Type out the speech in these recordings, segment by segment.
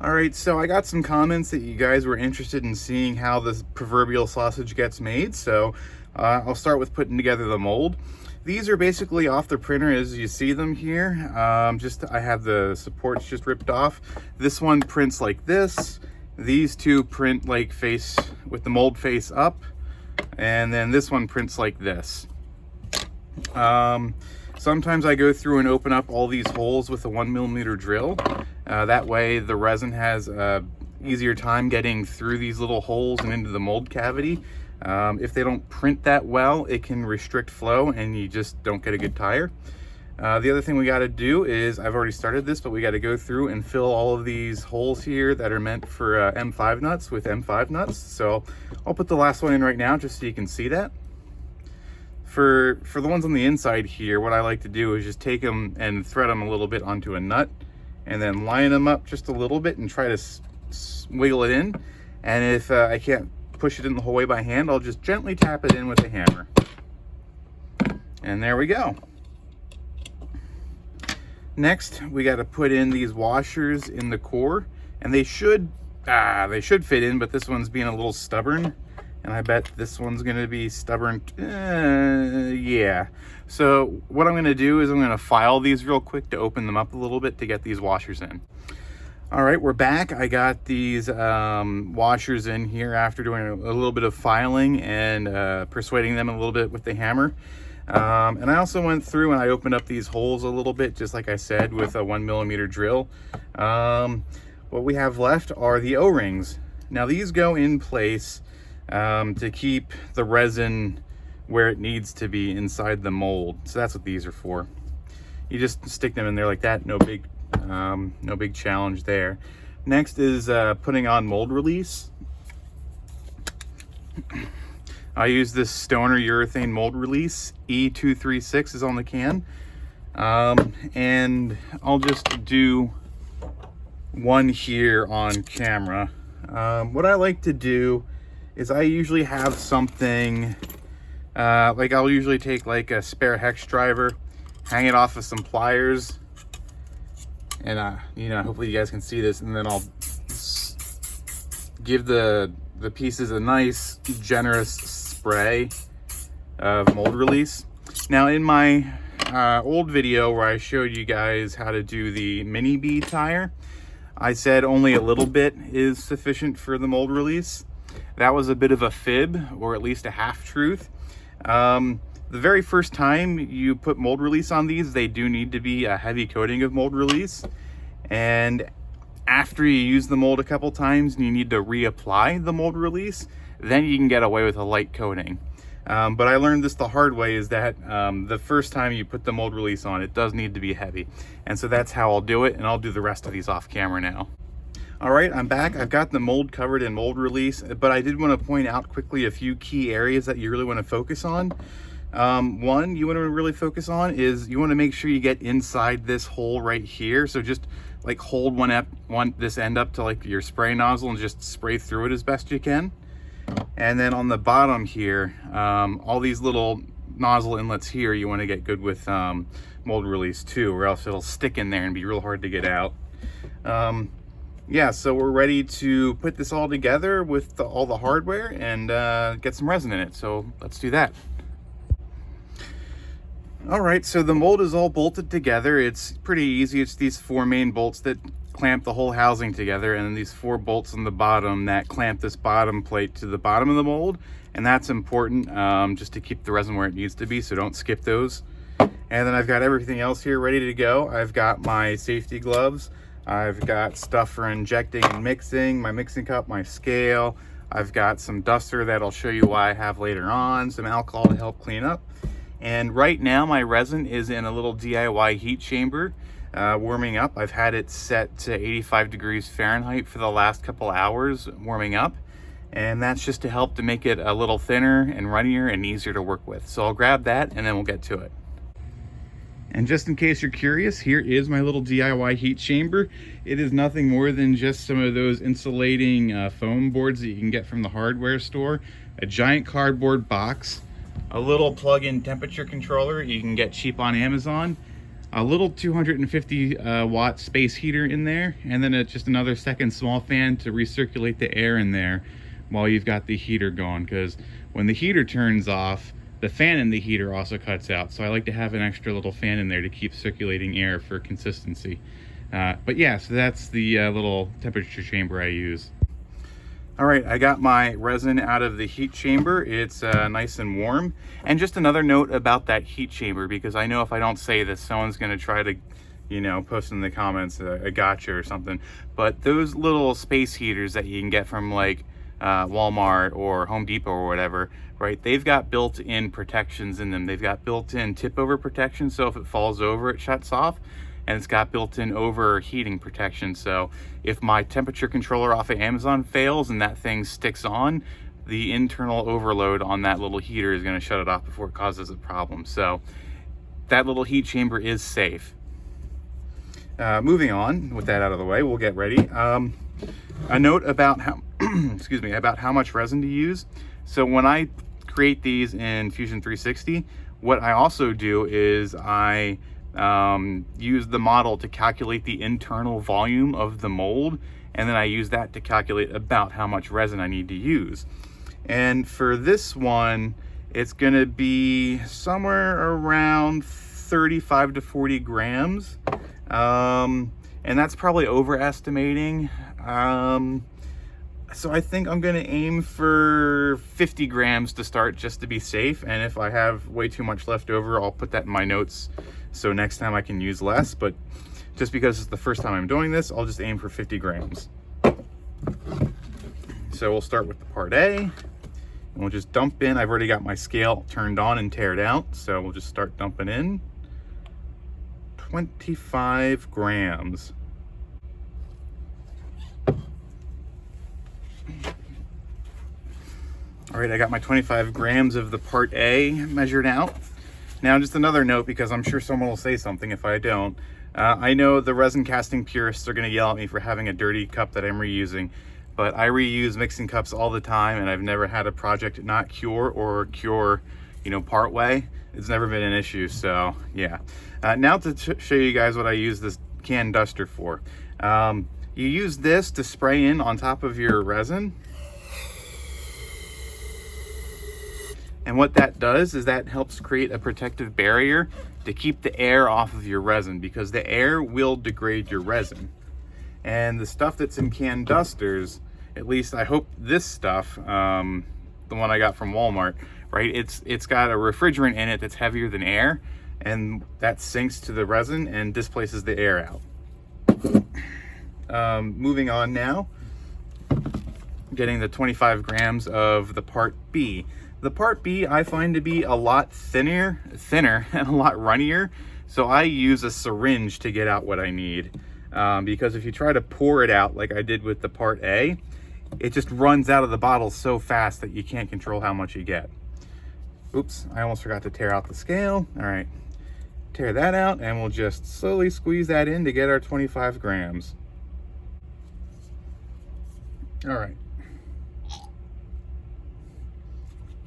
All right, so I got some comments that you guys were interested in seeing how this proverbial sausage gets made. So I'll start with putting together the mold. These are basically off the printer as you see them here. I have the supports just ripped off. This one prints like this. These two print like face with the mold face up. And then this one prints like this. Sometimes I go through and open up all these holes with a 1mm drill. That way the resin has a easier time getting through these little holes and into the mold cavity. If they don't print that well, it can restrict flow and you just don't get a good tire. The other thing we got to do is, I've already started this, but we got to go through and fill all of these holes here that are meant for M5 nuts with M5 nuts. So I'll put the last one in right now just so you can see that. For the ones on the inside here, what I like to do is just take them and thread them a little bit onto a nut and then line them up just a little bit and try to wiggle it in. And if I can't push it in the whole way by hand, I'll just gently tap it in with a hammer. And there we go. Next, we got to put in these washers in the core, and they should fit in, but this one's being a little stubborn. And I bet this one's gonna be stubborn. Yeah. So what I'm gonna do is I'm gonna file these real quick to open them up a little bit to get these washers in. All right, we're back. I got these washers in here after doing a little bit of filing and persuading them a little bit with the hammer. And I also went through and I opened up these holes a little bit, just like I said, with a 1mm drill. What we have left are the O-rings. Now these go in place to keep the resin where it needs to be inside the mold. So that's what these are for. You just stick them in there like that. No big challenge there. Next is putting on mold release. I use this Stoner urethane mold release. E236 is on the can. And I'll just do one here on camera. What I like to do is I usually have something, like I'll usually take like a spare hex driver, hang it off of some pliers, and you know, hopefully you guys can see this, and then I'll give the pieces a nice generous spray of mold release. Now in my old video where I showed you guys how to do the mini bee tire, I said only a little bit is sufficient for the mold release. That was a bit of a fib, or at least a half-truth. The very first time you put mold release on these, they do need to be a heavy coating of mold release. And after you use the mold a couple times and you need to reapply the mold release, then you can get away with a light coating. But I learned this the hard way, is that the first time you put the mold release on, it does need to be heavy. And so that's how I'll do it, and I'll do the rest of these off camera now. All right, I'm back. I've got the mold covered in mold release, but I did want to point out quickly a few key areas that you really want to focus on. One you want to really focus on is you want to make sure you get inside this hole right here. So just like hold this end up to like your spray nozzle and just spray through it as best you can. And then on the bottom here, all these little nozzle inlets here, you want to get good with mold release too, or else it'll stick in there and be real hard to get out. Yeah, so we're ready to put this all together with all the hardware and get some resin in it. So let's do that. All right, so the mold is all bolted together. It's pretty easy. It's these 4 main bolts that clamp the whole housing together, and then these 4 bolts on the bottom that clamp this bottom plate to the bottom of the mold. And that's important just to keep the resin where it needs to be, so don't skip those. And then I've got everything else here ready to go. I've got my safety gloves. I've got stuff for injecting and mixing, my mixing cup, my scale. I've got some duster that I'll show you why I have later on, some alcohol to help clean up. And right now my resin is in a little DIY heat chamber warming up. I've had it set to 85 degrees Fahrenheit for the last couple hours warming up. And that's just to help to make it a little thinner and runnier and easier to work with. So I'll grab that and then we'll get to it. And just in case you're curious, here is my little DIY heat chamber. It is nothing more than just some of those insulating foam boards that you can get from the hardware store, a giant cardboard box, a little plug-in temperature controller you can get cheap on Amazon, a little 250 watt space heater in there, and then just another second small fan to recirculate the air in there while you've got the heater going, because when the heater turns off, the fan in the heater also cuts out. So I like to have an extra little fan in there to keep circulating air for consistency. But yeah, so that's the little temperature chamber I use. All right, I got my resin out of the heat chamber. It's nice and warm. And just another note about that heat chamber, because I know if I don't say this, someone's gonna try to, you know, post in the comments a gotcha or something. But those little space heaters that you can get from like Walmart or Home Depot or whatever, right? They've got built-in protections in them. They've got built-in tip-over protection, so if it falls over, it shuts off. And it's got built-in overheating protection. So if my temperature controller off of Amazon fails and that thing sticks on, the internal overload on that little heater is gonna shut it off before it causes a problem. So that little heat chamber is safe. Moving on, with that out of the way, we'll get ready. A note about how, excuse me, about how much resin to use. So when I create these in Fusion 360, what I also do is I use the model to calculate the internal volume of the mold, and then I use that to calculate about how much resin I need to use. And for this one, it's gonna be somewhere around 35 to 40 grams. And that's probably overestimating. So I think I'm gonna aim for 50 grams to start, just to be safe. And if I have way too much left over, I'll put that in my notes, so next time I can use less. But just because it's the first time I'm doing this, I'll just aim for 50 grams. So we'll start with the part A, and we'll just dump in. I've already got my scale turned on and tared out, so we'll just start dumping in 25 grams. All right, I got my 25 grams of the part A measured out. Now, just another note, because I'm sure someone will say something if I don't. I know the resin casting purists are gonna yell at me for having a dirty cup that I'm reusing, but I reuse mixing cups all the time, and I've never had a project not cure or cure, you know, part way. It's never been an issue, so yeah. Now to show you guys what I use this can duster for. You use this to spray in on top of your resin. And what that does is that helps create a protective barrier to keep the air off of your resin, because the air will degrade your resin. And the stuff that's in can dusters, at least I hope this stuff, the one I got from Walmart, right? It's got a refrigerant in it that's heavier than air, and that sinks to the resin and displaces the air out. Moving on now, getting the 25 grams of the part B. The part B I find to be a lot thinner and a lot runnier, so I use a syringe to get out what I need, because if you try to pour it out like I did with the part A, it just runs out of the bottle so fast that you can't control how much you get. Oops, I almost forgot to tear out the scale. All right, tear that out, and we'll just slowly squeeze that in to get our 25 grams. All right.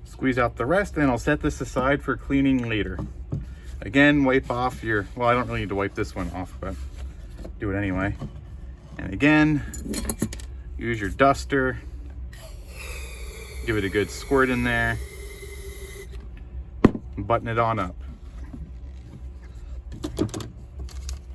Squeeze out the rest, and I'll set this aside for cleaning later. Again, wipe off your, well, I don't really need to wipe this one off, but do it anyway. And again, use your duster. Give it a good squirt in there. And button it on up.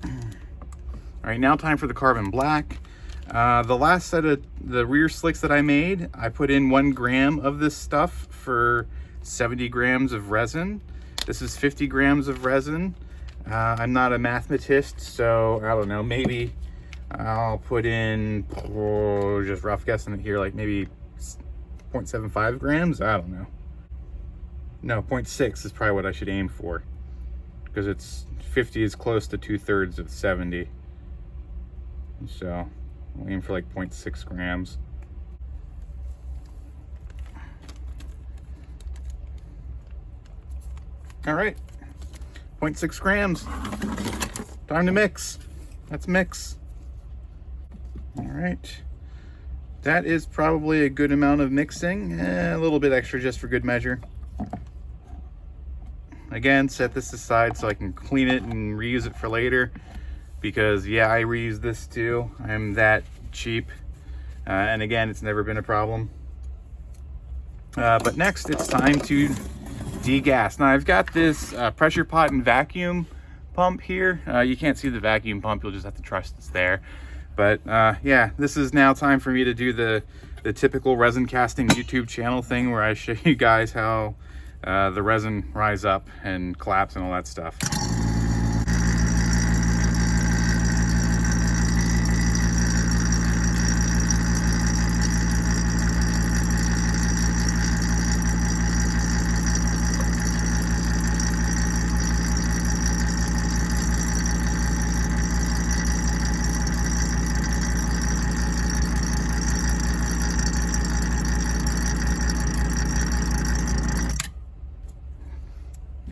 All right, now time for the carbon black. The last set of the rear slicks that I made, I put in 1 gram of this stuff for 70 grams of resin. This is 50 grams of resin. I'm not a mathematist, so I don't know, maybe I'll put in, just rough guessing it here, like maybe 0.75 grams, I don't know. No, 0.6 is probably what I should aim for, because it's 50 is close to 2/3 of 70. So I'll aim for like 0.6 grams. All right, 0.6 grams. Time to mix. Let's mix. All right. That is probably a good amount of mixing. A little bit extra just for good measure. again, set this aside so I can clean it and reuse it for later, because yeah, I reuse this too. I'm that cheap. And again, it's never been a problem. But next, it's time to degas. Now I've got this pressure pot and vacuum pump here. You can't see the vacuum pump, you'll just have to trust it's there. But yeah, this is now time for me to do the typical resin casting YouTube channel thing, where I show you guys how the resin rise up and collapse and all that stuff.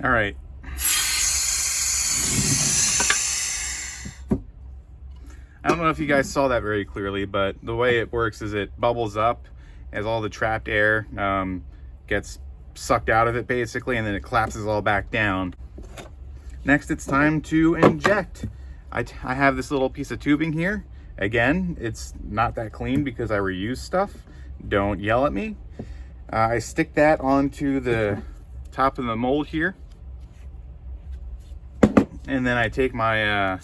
All right. I don't know if you guys saw that very clearly, but the way it works is it bubbles up as all the trapped air gets sucked out of it basically, and then it collapses all back down. Next, it's time to inject. I have this little piece of tubing here. Again, it's not that clean because I reuse stuff. Don't yell at me. I stick that onto the top of the mold here. And then I take my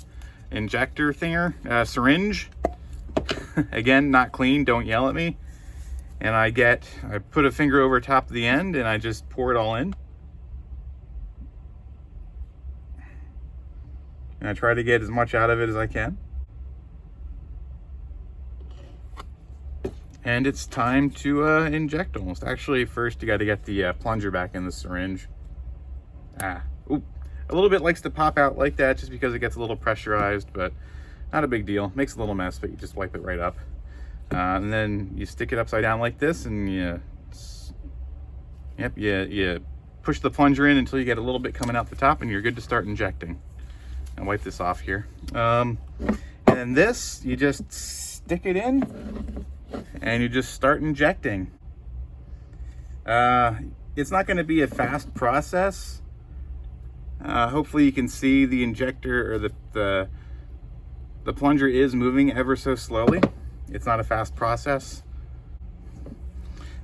injector thinger, syringe. Again, not clean, don't yell at me. And I put a finger over top of the end and I just pour it all in. And I try to get as much out of it as I can. And it's time to inject almost. Actually, first you got to get the plunger back in the syringe. Oop. A little bit likes to pop out like that just because it gets a little pressurized, but not a big deal. Makes a little mess, but you just wipe it right up. And then you stick it upside down like this, and you push the plunger in until you get a little bit coming out the top, and you're good to start injecting. And wipe this off here. And then this, you just stick it in, and you just start injecting. It's not going to be a fast process. Hopefully you can see the injector, or the plunger is moving ever so slowly. It's not a fast process.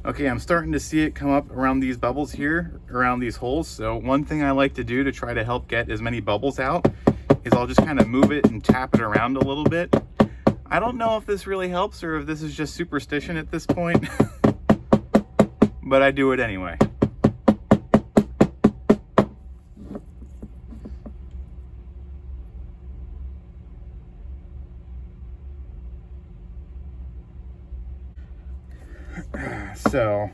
Okay, I'm starting to see it come up around these bubbles here, around these holes. So one thing I like to do to try to help get as many bubbles out is I'll just kind of move it and tap it around a little bit. I don't know if this really helps or if this is just superstition at this point, but I do it anyway. So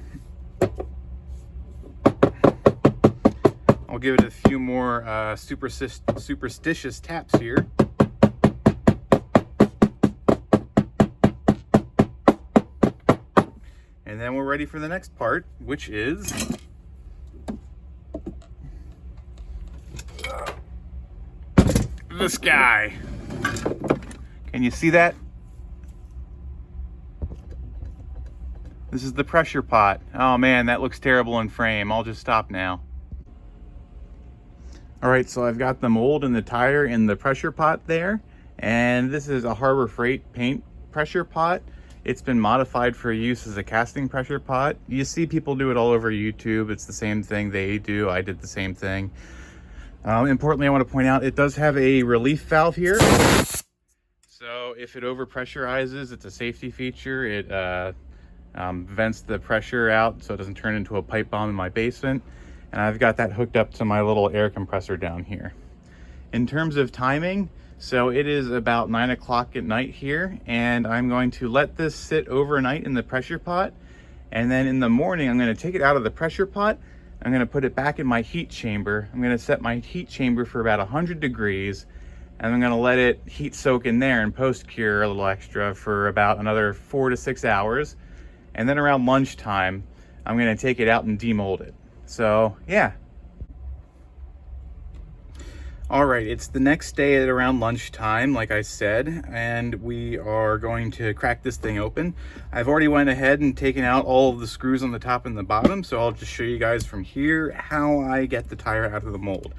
I'll give it a few more superstitious taps here. And then we're ready for the next part, which is this guy. Can you see that? This is the pressure pot. Oh man, that looks terrible in frame. I'll just stop now. All right, so I've got the mold and the tire in the pressure pot there. And this is a Harbor Freight paint pressure pot. It's been modified for use as a casting pressure pot. You see people do it all over YouTube. It's the same thing they do. I did the same thing. Importantly, I want to point out it does have a relief valve here. So if it overpressurizes, it's a safety feature. It vents the pressure out so it doesn't turn into a pipe bomb in my basement. And I've got that hooked up to my little air compressor down here. In terms of timing, so it is about 9 o'clock at night here, and I'm going to let this sit overnight in the pressure pot. And then in the morning, I'm going to take it out of the pressure pot. I'm going to put it back in my heat chamber. I'm going to set my heat chamber for about 100 degrees. And I'm going to let it heat soak in there and post cure a little extra for about another 4 to 6 hours. And then around lunchtime, I'm going to take it out and demold it. So yeah. All right, it's the next day at around lunchtime, like I said, and we are going to crack this thing open. I've already went ahead and taken out all of the screws on the top and the bottom, so I'll just show you guys from here how I get the tire out of the mold.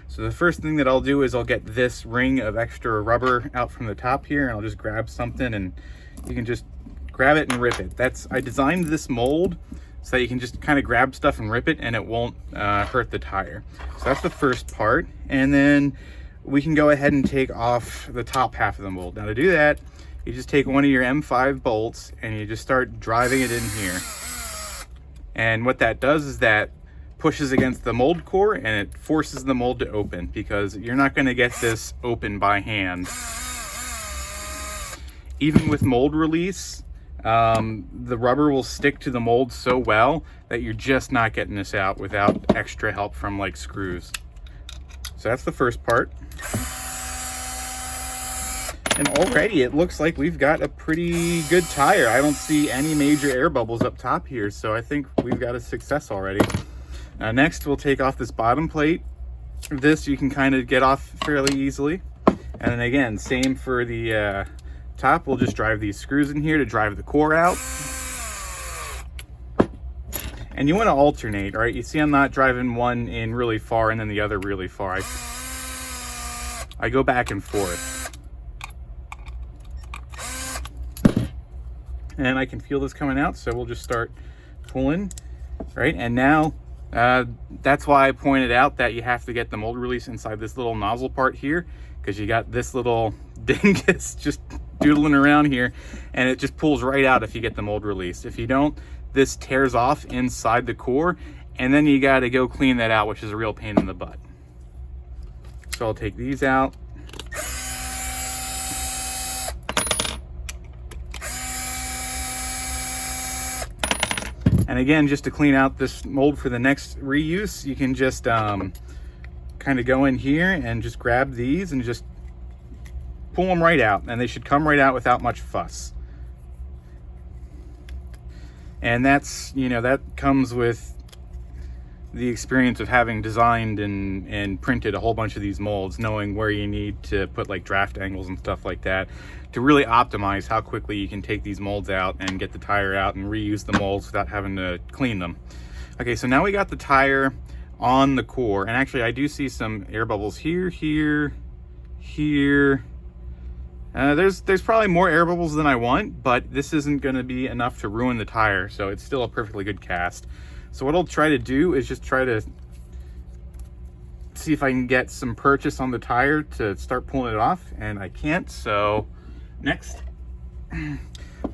So the first thing that I'll do is I'll get this ring of extra rubber out from the top here, and I'll just grab something and you can just grab it and rip it. I designed this mold so that you can just kind of grab stuff and rip it and it won't hurt the tire. So that's the first part. And then we can go ahead and take off the top half of the mold. Now to do that, you just take one of your M5 bolts and you just start driving it in here. And what that does is that pushes against the mold core and it forces the mold to open, because you're not going to get this open by hand. Even with mold release, the rubber will stick to the mold so well that you're just not getting this out without extra help from like screws. So that's the first part. And already it looks like we've got a pretty good tire. I don't see any major air bubbles up top here, so I think we've got a success already. Next, we'll take off this bottom plate. This you can kind of get off fairly easily. And then again, same for the top. We'll just drive these screws in here to drive the core out. And you want to alternate, right? You see I'm not driving one in really far and then the other really far. I go back and forth. And I can feel this coming out, so we'll just start pulling, right? And now, that's why I pointed out that you have to get the mold release inside this little nozzle part here, because you got this little dingus just doodling around here, and it just pulls right out if you get the mold release. If you don't, this tears off inside the core, and then you got to go clean that out, which is a real pain in the butt. So I'll take these out. And again, just to clean out this mold for the next reuse, you can just kind of go in here and just grab these and just pull them right out, and they should come right out without much fuss. And that's, you know, that comes with the experience of having designed and printed a whole bunch of these molds, knowing where you need to put like draft angles and stuff like that to really optimize how quickly you can take these molds out and get the tire out and reuse the molds without having to clean them. Okay, so now we got the tire on the core, and actually I do see some air bubbles here, here. There's probably more air bubbles than I want, but this isn't going to be enough to ruin the tire, so it's still a perfectly good cast. So what I'll try to do is just try to see if I can get some purchase on the tire to start pulling it off, and I can't. So next,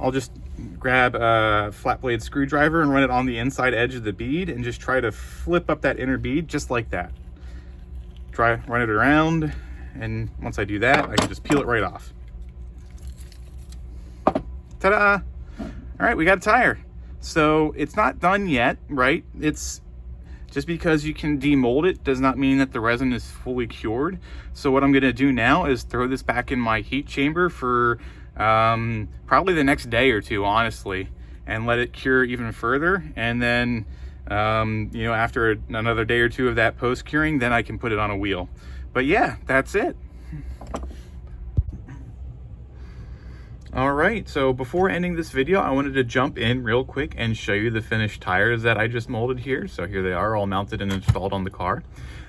I'll just grab a flat blade screwdriver and run it on the inside edge of the bead and just try to flip up that inner bead just like that. Run it around, and once I do that, I can just peel it right off. Ta-da! All right, we got a tire. So it's not done yet, right? It's just because you can demold it does not mean that the resin is fully cured. So what I'm gonna do now is throw this back in my heat chamber for probably the next day or two, honestly, and let it cure even further. And then, you know, after another day or two of that post curing, then I can put it on a wheel. But yeah, that's it. All right, so before ending this video, I wanted to jump in real quick and show you the finished tires that I just molded here. So here they are, all mounted and installed on the car.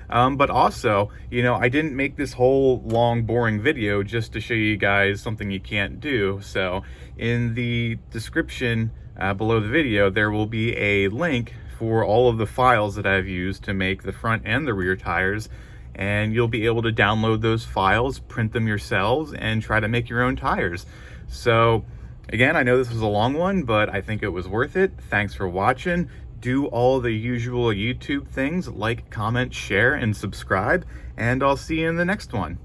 But also, you know, I didn't make this whole long, boring video just to show you guys something you can't do. So in the description below the video, there will be a link for all of the files that I've used to make the front and the rear tires. And you'll be able to download those files, print them yourselves, and try to make your own tires. So again, I know this was a long one, but I think it was worth it. Thanks for watching. Do all the usual YouTube things, like, comment, share, and subscribe, and I'll see you in the next one.